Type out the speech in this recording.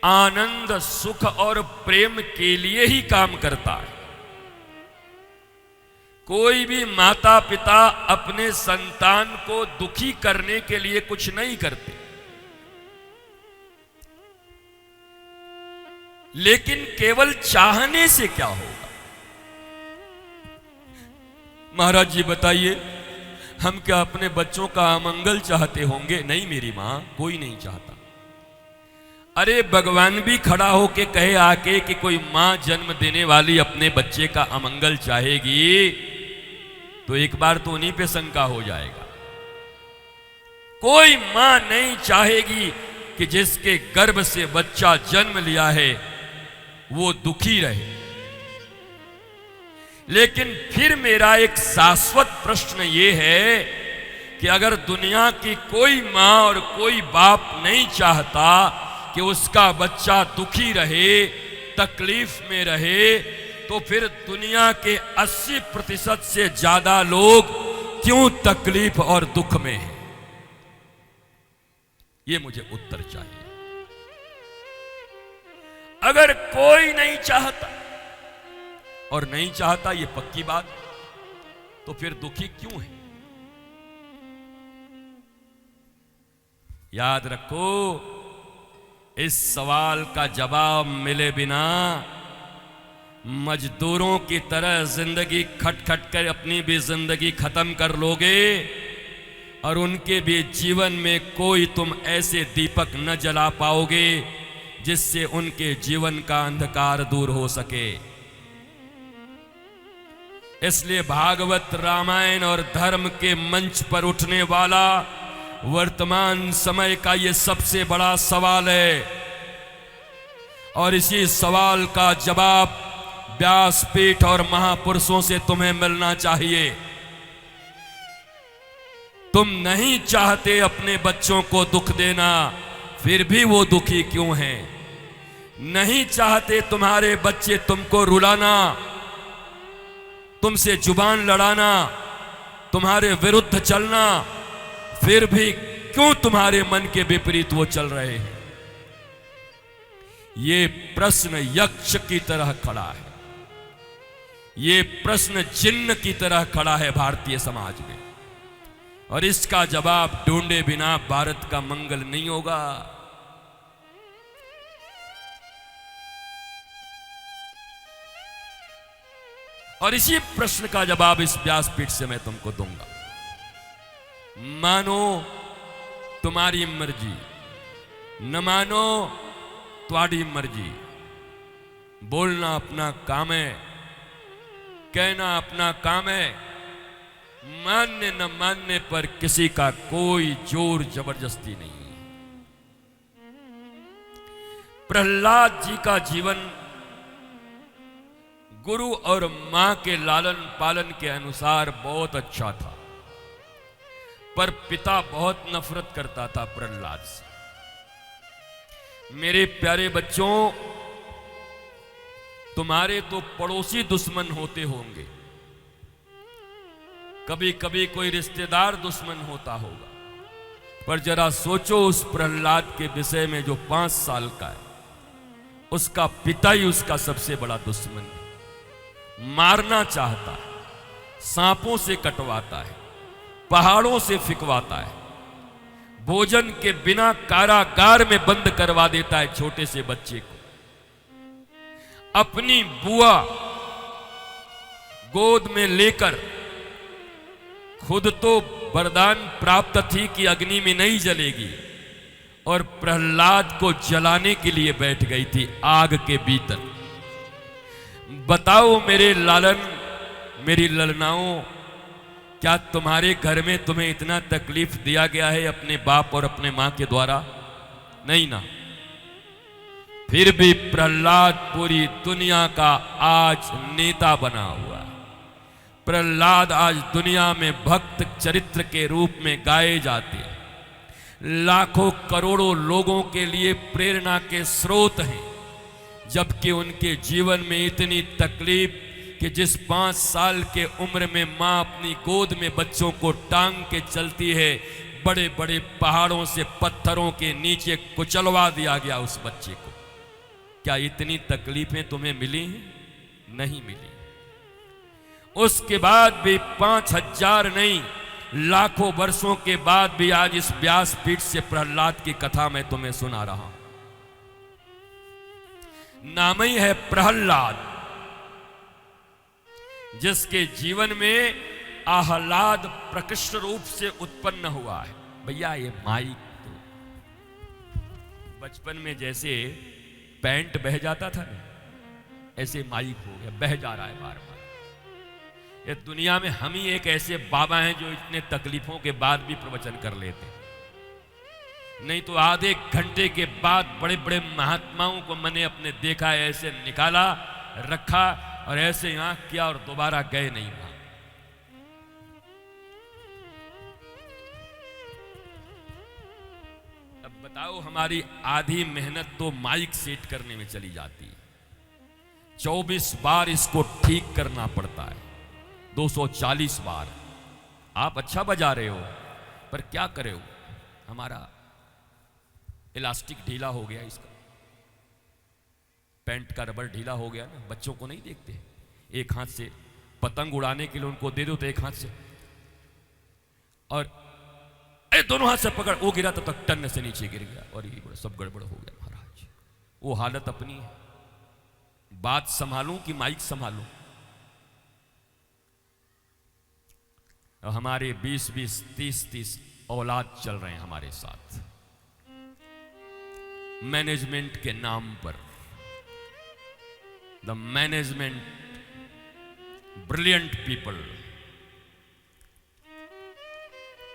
आनंद, सुख और प्रेम के लिए ही काम करता है। कोई भी माता पिता अपने संतान को दुखी करने के लिए कुछ नहीं करते, लेकिन केवल चाहने से क्या होगा? महाराज जी बताइए, हम क्या अपने बच्चों का अमंगल चाहते होंगे? नहीं मेरी मां, कोई नहीं चाहता। अरे भगवान भी खड़ा होके कहे आके कि कोई मां जन्म देने वाली अपने बच्चे का अमंगल चाहेगी, तो एक बार तो उन्हीं पे शंका हो जाएगा। कोई मां नहीं चाहेगी कि जिसके गर्भ से बच्चा जन्म लिया है वो दुखी रहे। लेकिन फिर मेरा एक शाश्वत प्रश्न ये है कि अगर दुनिया की कोई मां और कोई बाप नहीं चाहता कि उसका बच्चा दुखी रहे, तकलीफ में रहे, तो फिर दुनिया के 80% से ज्यादा लोग क्यों तकलीफ और दुख में हैं? ये मुझे उत्तर चाहिए। अगर कोई नहीं चाहता, और नहीं चाहता ये पक्की बात, तो फिर दुखी क्यों है? याद रखो, इस सवाल का जवाब मिले बिना मजदूरों की तरह जिंदगी खट खट कर अपनी भी जिंदगी खत्म कर लोगे, और उनके भी जीवन में कोई तुम ऐसे दीपक न जला पाओगे जिससे उनके जीवन का अंधकार दूर हो सके। इसलिए भागवत, रामायण और धर्म के मंच पर उठने वाला वर्तमान समय का यह सबसे बड़ा सवाल है, और इसी सवाल का जवाब व्यासपीठ और महापुरुषों से तुम्हें मिलना चाहिए। तुम नहीं चाहते अपने बच्चों को दुख देना, फिर भी वो दुखी क्यों हैं? नहीं चाहते तुम्हारे बच्चे तुमको रुलाना, तुमसे जुबान लड़ाना, तुम्हारे विरुद्ध चलना, फिर भी क्यों तुम्हारे मन के विपरीत वो चल रहे हैं? ये प्रश्न यक्ष की तरह खड़ा है, ये प्रश्न जिन्न की तरह खड़ा है भारतीय समाज में, और इसका जवाब ढूंढे बिना भारत का मंगल नहीं होगा। और इसी प्रश्न का जवाब इस व्यासपीठ से मैं तुमको दूंगा। मानो तुम्हारी मर्जी, न मानो तुम्हारी मर्जी। बोलना अपना काम है, कहना अपना काम है, मानने न मानने पर किसी का कोई जोर जबरदस्ती नहीं है। प्रहलाद जी का जीवन गुरु और मां के लालन पालन के अनुसार बहुत अच्छा था, पर पिता बहुत नफरत करता था प्रहलाद से। मेरे प्यारे बच्चों, तुम्हारे तो पड़ोसी दुश्मन होते होंगे, कभी कभी कोई रिश्तेदार दुश्मन होता होगा, पर जरा सोचो उस प्रहलाद के विषय में जो 5 साल का है, उसका पिता ही उसका सबसे बड़ा दुश्मन है। मारना चाहता है, सांपों से कटवाता है, पहाड़ों से फिकवाता है, भोजन के बिना कारागार में बंद करवा देता है छोटे से बच्चे को। अपनी बुआ गोद में लेकर, खुद तो वरदान प्राप्त थी कि अग्नि में नहीं जलेगी, और प्रहलाद को जलाने के लिए बैठ गई थी आग के भीतर। बताओ मेरे लालन, मेरी ललनाओं, क्या तुम्हारे घर में तुम्हें इतना तकलीफ दिया गया है अपने बाप और अपने मां के द्वारा? नहीं ना। फिर भी प्रहलाद पूरी दुनिया का आज नेता बना हुआ है। प्रहलाद आज दुनिया में भक्त चरित्र के रूप में गाए जाते हैं, लाखों करोड़ों लोगों के लिए प्रेरणा के स्रोत हैं, जबकि उनके जीवन में इतनी तकलीफ कि जिस 5 साल के उम्र में मां अपनी गोद में बच्चों को टांग के चलती है, बड़े बड़े पहाड़ों से पत्थरों के नीचे कुचलवा दिया गया उस बच्चे को। क्या इतनी तकलीफें तुम्हें मिली हैं? नहीं मिली। उसके बाद भी 5000 नहीं, लाखों वर्षों के बाद भी आज इस व्यासपीठ से प्रहलाद की कथा मैं तुम्हें सुना रहा हूं। नाम ही है प्रहलाद, जिसके जीवन में आह्लाद प्रकृष्ट रूप से उत्पन्न हुआ है। भैया ये माइक तो बचपन में जैसे पैंट बह जाता था ना, ऐसे माइक हो गया, बह जा रहा है बार बार। ये दुनिया में हम ही एक ऐसे बाबा हैं जो इतने तकलीफों के बाद भी प्रवचन कर लेते हैं। नहीं तो आधे घंटे के बाद बड़े बड़े महात्माओं को मैंने अपने देखा, ऐसे निकाला, रखा और ऐसे आंख किया और दोबारा गए नहीं वहां। अब बताओ, हमारी आधी मेहनत तो माइक सेट करने में चली जाती है। 24 बार इसको ठीक करना पड़ता है, 240 बार। आप अच्छा बजा रहे हो, पर क्या करे हो, हमारा इलास्टिक ढीला हो गया, इसका पैंट का रबर ढीला हो गया ना। बच्चों को नहीं देखते, एक हाथ से पतंग उड़ाने के लिए उनको दे दो तो एक हाथ से, और दोनों हाथ से पकड़, वो गिरा तब तक टन से नीचे गिर गया और ये सब गड़बड़ हो गया महाराज। वो हालत अपनी है। बात संभालूं कि माइक संभालूं? हमारे 20-20, 30-30 औलाद चल रहे हैं हमारे साथ मैनेजमेंट के नाम पर। The management brilliant people,